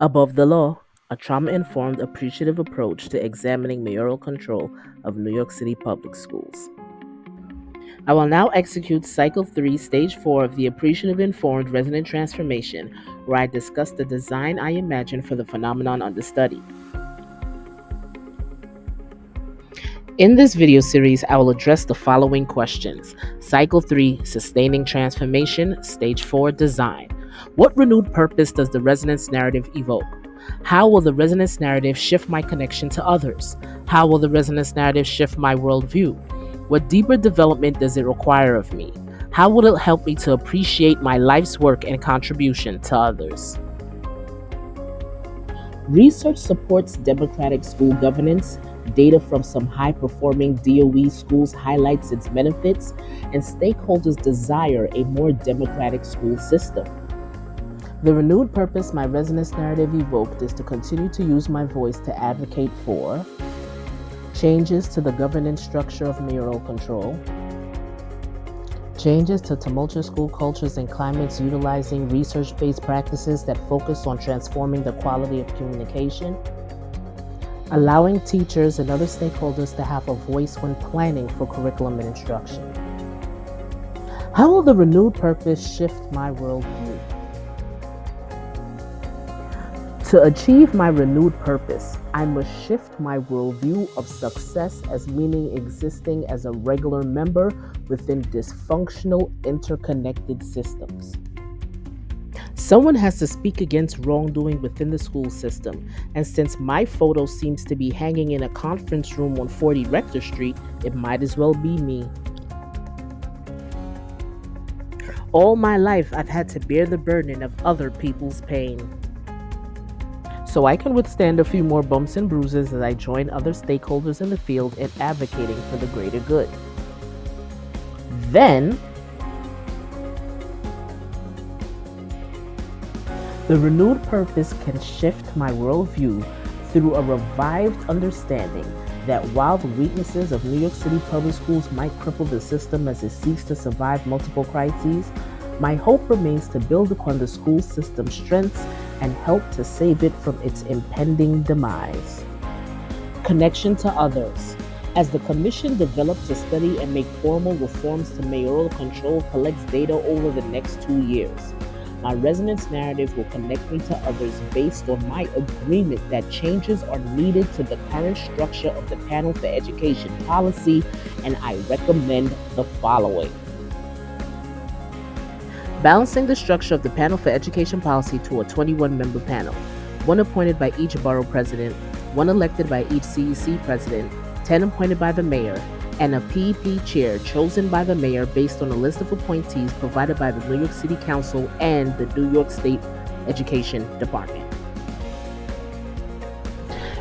Above the Law, a trauma-informed, appreciative approach to examining mayoral control of New York City public schools. I will now execute Cycle 3, Stage 4 of the Appreciative Informed Resonant Transformation, where I discuss the design I imagine for the phenomenon under study. In this video series, I will address the following questions. Cycle 3, Sustaining Transformation, Stage 4, Design. What renewed purpose does the resonance narrative evoke? How will the resonance narrative shift my connection to others? How will the resonance narrative shift my worldview? What deeper development does it require of me? How will it help me to appreciate my life's work and contribution to others? Research supports democratic school governance. Data from some high performing DOE schools highlights its benefits, and stakeholders desire a more democratic school system. The renewed purpose my resonance narrative evoked is to continue to use my voice to advocate for changes to the governance structure of mayoral control, changes to tumultuous school cultures and climates utilizing research-based practices that focus on transforming the quality of communication, allowing teachers and other stakeholders to have a voice when planning for curriculum and instruction. How will the renewed purpose shift my worldview? To achieve my renewed purpose, I must shift my worldview of success as meaning existing as a regular member within dysfunctional, interconnected systems. Someone has to speak against wrongdoing within the school system, and since my photo seems to be hanging in a conference room on 40 Rector Street, it might as well be me. All my life, I've had to bear the burden of other people's pain. So I can withstand a few more bumps and bruises as I join other stakeholders in the field in advocating for the greater good. Then, the renewed purpose can shift my worldview through a revived understanding that while the weaknesses of New York City public schools might cripple the system as it seeks to survive multiple crises, my hope remains to build upon the school system's strengths and help to save it from its impending demise. Connection to others. As the Commission develops to study and make formal reforms to mayoral control collects data over the next 2 years, my resonance narrative will connect me to others based on my agreement that changes are needed to the current structure of the Panel for Education policy, and I recommend the following. Balancing the structure of the Panel for Education policy to a 21-member panel, one appointed by each borough president, one elected by each CEC president, 10 appointed by the mayor, and a PEP chair chosen by the mayor based on a list of appointees provided by the New York City Council and the New York State Education Department.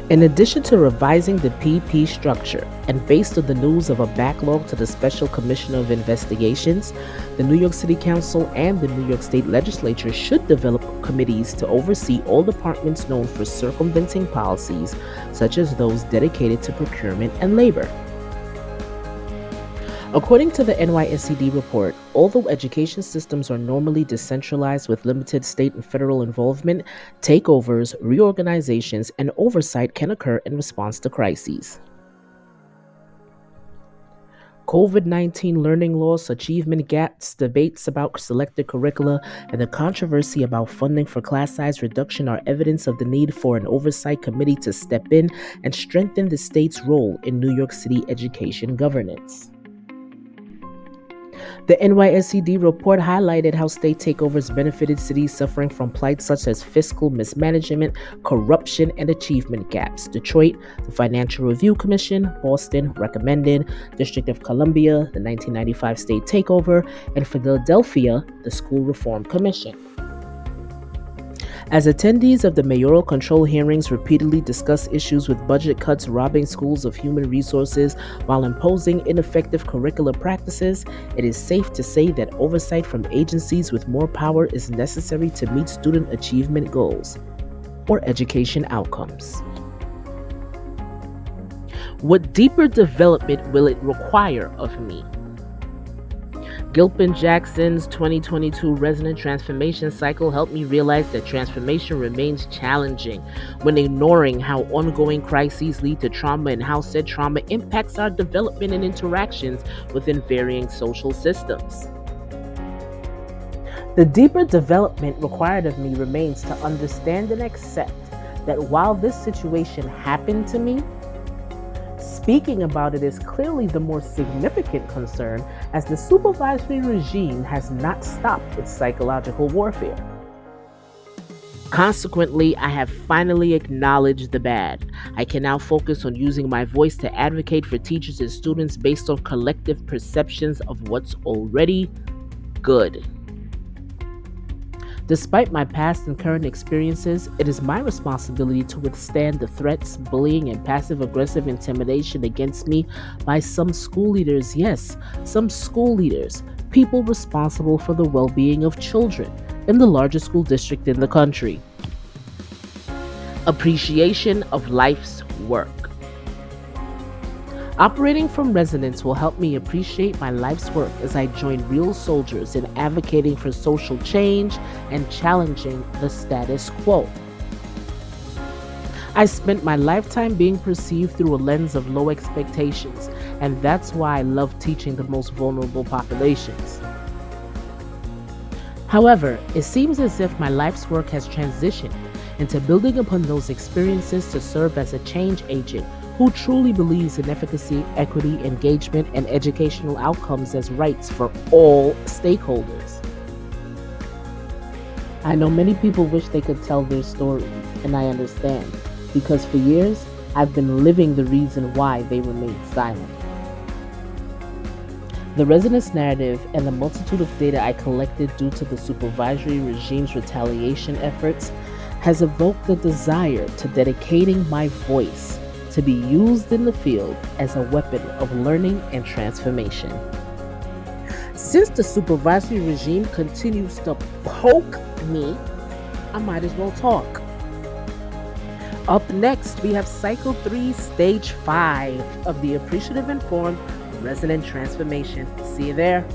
In addition to revising the PEP structure, and based on the news of a backlog to the Special Commissioner of Investigations, the New York City Council and the New York State Legislature should develop committees to oversee all departments known for circumventing policies, such as those dedicated to procurement and labor. According to the NYSCD report, although education systems are normally decentralized with limited state and federal involvement, takeovers, reorganizations, and oversight can occur in response to crises. COVID-19 learning loss, achievement gaps, debates about selected curricula, and the controversy about funding for class size reduction are evidence of the need for an oversight committee to step in and strengthen the state's role in New York City education governance. The NYSCD report highlighted how state takeovers benefited cities suffering from plights such as fiscal mismanagement, corruption, and achievement gaps. Detroit, the Financial Review Commission; Boston, recommended; District of Columbia, the 1995 state takeover; and Philadelphia, the School Reform Commission. As attendees of the mayoral control hearings repeatedly discuss issues with budget cuts robbing schools of human resources while imposing ineffective curricular practices, it is safe to say that oversight from agencies with more power is necessary to meet student achievement goals or education outcomes. What deeper development will it require of me? Gilpin-Jackson's 2022 Resonant Transformation cycle helped me realize that transformation remains challenging when ignoring how ongoing crises lead to trauma and how said trauma impacts our development and interactions within varying social systems. The deeper development required of me remains to understand and accept that while this situation happened to me, speaking about it is clearly the more significant concern, as the supervisory regime has not stopped its psychological warfare. Consequently, I have finally acknowledged the bad. I can now focus on using my voice to advocate for teachers and students based on collective perceptions of what's already good. Despite my past and current experiences, it is my responsibility to withstand the threats, bullying, and passive aggressive intimidation against me by some school leaders. Yes, some school leaders, people responsible for the well being of children in the largest school district in the country. Appreciation of life's work. Operating from resonance will help me appreciate my life's work as I join real soldiers in advocating for social change and challenging the status quo. I spent my lifetime being perceived through a lens of low expectations, and that's why I love teaching the most vulnerable populations. However, it seems as if my life's work has transitioned into building upon those experiences to serve as a change agent who truly believes in efficacy, equity, engagement, and educational outcomes as rights for all stakeholders. I know many people wish they could tell their stories, and I understand, because for years, I've been living the reason why they remain silent. The resonance narrative and the multitude of data I collected due to the supervisory regime's retaliation efforts has evoked a desire to dedicating my voice to be used in the field as a weapon of learning and transformation. Since the supervisory regime continues to poke me, I might as well talk. Up next, we have Cycle 3, Stage 5 of the Appreciative Informed Resonant Transformation. See you there.